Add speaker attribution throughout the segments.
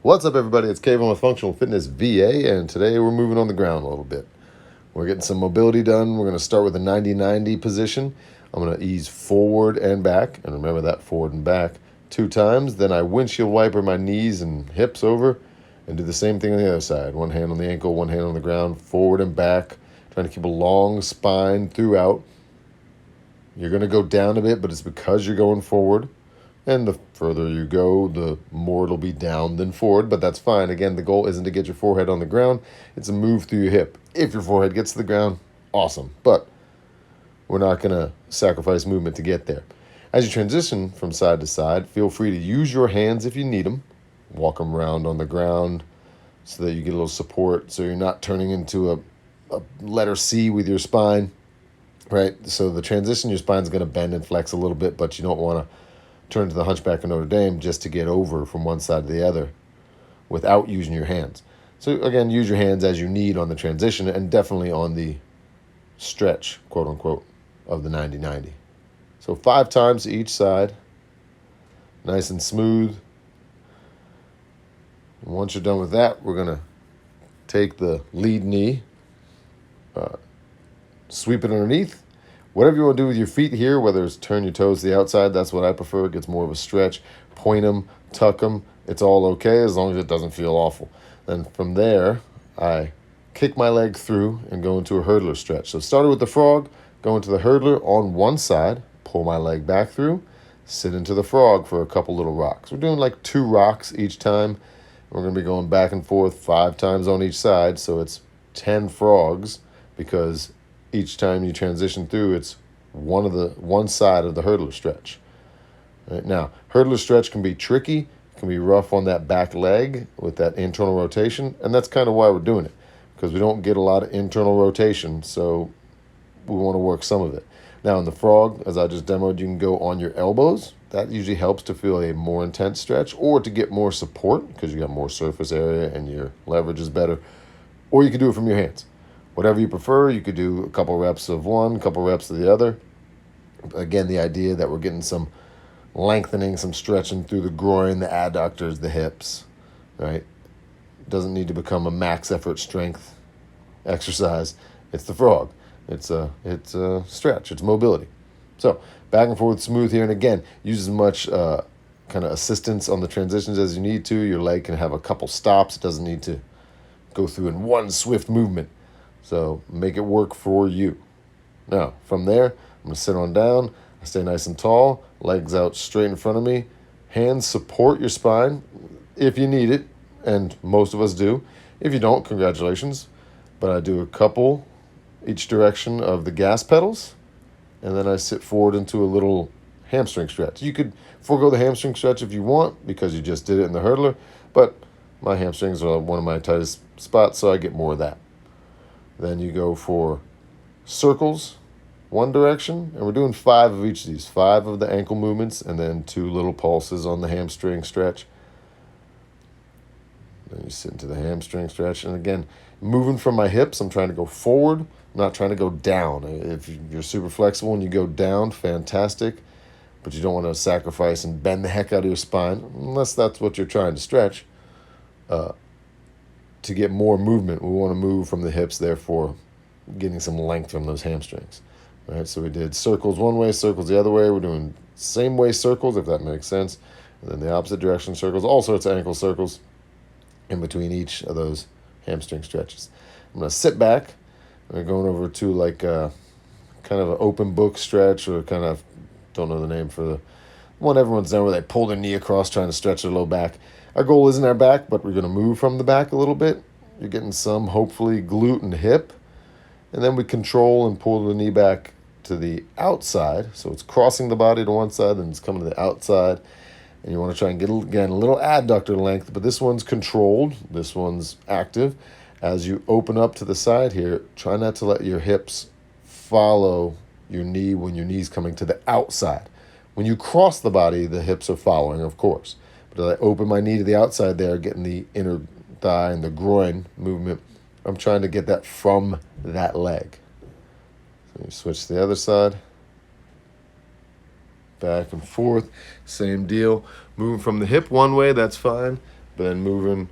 Speaker 1: What's up, everybody? It's Kavon with Functional Fitness VA, and today we're moving on the ground a little bit. We're getting some mobility done. We're going to start with a 90-90 position. I'm going to ease forward and back, and remember that forward and back 2 times. Then I windshield wiper my knees and hips over and do the same thing on the other side. One hand on the ankle, one hand on the ground, forward and back, trying to keep a long spine throughout. You're going to go down a bit, but it's because you're going forward. And the further you go, the more it'll be down than forward, but that's fine. Again, the goal isn't to get your forehead on the ground. It's a move through your hip. If your forehead gets to the ground, awesome. But we're not going to sacrifice movement to get there. As you transition from side to side, feel free to use your hands if you need them. Walk them around on the ground so that you get a little support, so you're not turning into a letter C with your spine, right? So the transition, your spine's going to bend and flex a little bit, but you don't want to turn to the Hunchback of Notre Dame just to get over from one side to the other without using your hands. So again, use your hands as you need on the transition and definitely on the stretch, quote unquote, of the 90-90. So 5 times to each side, nice and smooth. And once you're done with that, we're going to take the lead knee, sweep it underneath. Whatever you want to do with your feet here, whether it's turn your toes to the outside, that's what I prefer. It gets more of a stretch. Point them, tuck them. It's all okay as long as it doesn't feel awful. Then from there, I kick my leg through and go into a hurdler stretch. So started with the frog, go into the hurdler on one side, pull my leg back through, sit into the frog for a couple little rocks. We're doing like 2 rocks each time. We're going to be going back and forth 5 times on each side, so it's 10 frogs because each time you transition through, it's one side of the hurdler stretch. Right now, hurdler stretch can be tricky, can be rough on that back leg with that internal rotation, and that's kind of why we're doing it, because we don't get a lot of internal rotation, so we want to work some of it. Now, in the frog, as I just demoed, you can go on your elbows. That usually helps to feel a more intense stretch or to get more support because you got more surface area and your leverage is better, or you can do it from your hands. Whatever you prefer, you could do a couple reps of one, a couple reps of the other. Again, the idea that we're getting some lengthening, some stretching through the groin, the adductors, the hips, right? It doesn't need to become a max effort strength exercise. It's the frog. It's a stretch. It's mobility. So back and forth smooth here. And again, use as much kind of assistance on the transitions as you need to. Your leg can have a couple stops. It doesn't need to go through in one swift movement. So make it work for you. Now, from there, I'm going to sit on down. I stay nice and tall, legs out straight in front of me. Hands support your spine if you need it, and most of us do. If you don't, congratulations. But I do a couple each direction of the gas pedals, and then I sit forward into a little hamstring stretch. You could forego the hamstring stretch if you want because you just did it in the hurdler, but my hamstrings are one of my tightest spots, so I get more of that. Then you go for circles, one direction, and we're doing 5 of each of these, 5 of the ankle movements, and then 2 little pulses on the hamstring stretch. Then you sit into the hamstring stretch, and again, moving from my hips, I'm trying to go forward, I'm not trying to go down. If you're super flexible and you go down, fantastic, but you don't want to sacrifice and bend the heck out of your spine, unless that's what you're trying to stretch. To get more movement, we want to move from the hips, therefore getting some length from those hamstrings. All right, so we did circles one way, circles the other way. We're doing same way circles, if that makes sense. And then the opposite direction circles, all sorts of ankle circles in between each of those hamstring stretches. I'm going to sit back. We're going over to like a, kind of an open book stretch, or kind of, don't know the name for the one everyone's done where they pull their knee across trying to stretch their low back. Our goal isn't our back, but we're going to move from the back a little bit. You're getting some, hopefully, glute and hip. And then we control and pull the knee back to the outside. So it's crossing the body to one side, then it's coming to the outside. And you want to try and get, again, a little adductor length, but this one's controlled. This one's active. As you open up to the side here, try not to let your hips follow your knee when your knee's coming to the outside. When you cross the body, the hips are following, of course. But as I open my knee to the outside there, getting the inner thigh and the groin movement, I'm trying to get that from that leg. So you switch to the other side. Back and forth, same deal. Moving from the hip one way, that's fine. but then moving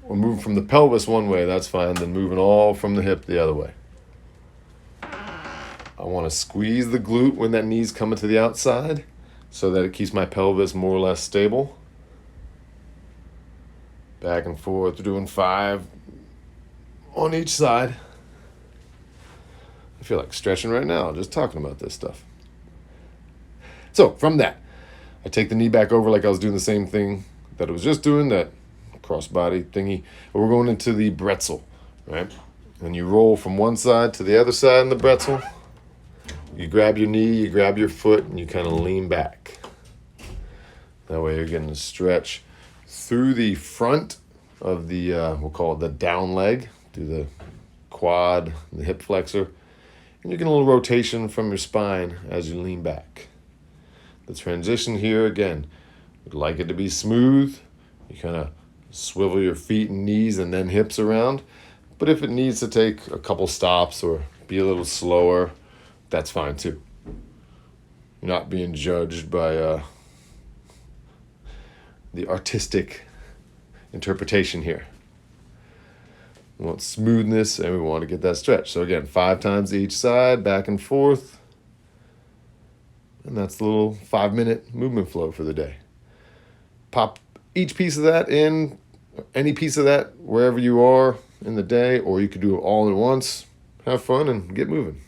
Speaker 1: from the pelvis one way, that's fine. Then moving all from the hip the other way. I want to squeeze the glute when that knee's coming to the outside so that it keeps my pelvis more or less stable. Back and forth, doing 5 on each side. I feel like stretching right now, just talking about this stuff. So from that, I take the knee back over like I was doing the same thing that I was just doing, that crossbody thingy. But we're going into the Pretzel, right? And you roll from one side to the other side in the Pretzel. You grab your knee, you grab your foot, and you kind of lean back. That way you're getting a stretch through the front of the, we'll call it the down leg, through the quad, the hip flexor. And you get a little rotation from your spine as you lean back. The transition here, again, would like it to be smooth. You kind of swivel your feet and knees and then hips around. But if it needs to take a couple stops or be a little slower, that's fine too. You're not being judged by the artistic interpretation here. We want smoothness and we want to get that stretch. So again, 5 times each side, back and forth. And that's the little 5-minute movement flow for the day. Pop each piece of that in, any piece of that, wherever you are in the day, or you could do it all at once. Have fun and get moving.